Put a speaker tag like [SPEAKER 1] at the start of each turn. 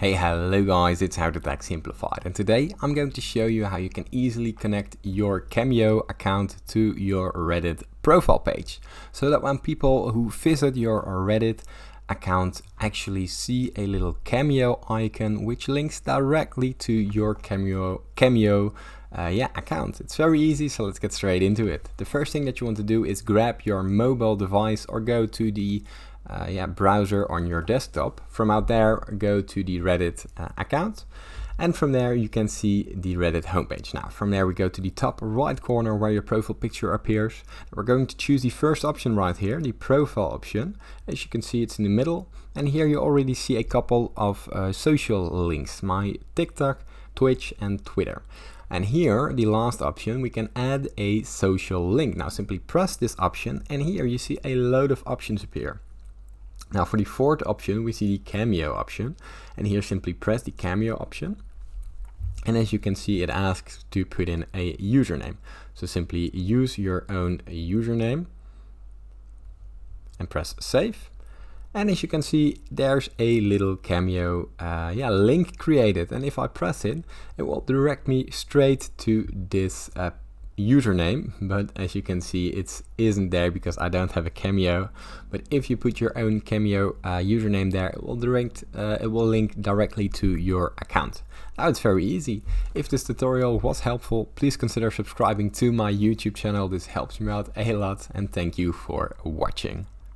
[SPEAKER 1] Hey, hello guys, it's How to Tech Simplified, and today I'm going to show you how you can easily connect your Cameo account to your Reddit profile page, so that when people who visit your Reddit account actually see a little Cameo icon which links directly to your Cameo account. It's very easy, so let's get straight into it. The first thing that you want to do is grab your mobile device or go to the browser on your desktop. From out there, go to the Reddit account, and from there you can see the Reddit homepage. Now from there we go to the top right corner where your profile picture appears. We're going to choose the first option right here, the profile option. As you can see, it's in the middle, and here you already see a couple of social links, my TikTok, Twitch and Twitter. And here, the last option, we can add a social link. Now simply press this option, and here you see a load of options appear. Now for the fourth option, we see the Cameo option, and here simply press the Cameo option. And as you can see, it asks to put in a username. So simply use your own username and press save. And as you can see, there's a little Cameo link created. And if I press it, it will direct me straight to this username, but as you can see, it isn't there because I don't have a Cameo. But if you put your own Cameo username there, it will link directly to your account. Now it's very easy. If this tutorial was helpful, please consider subscribing to my YouTube channel. This helps me out a lot, and thank you for watching.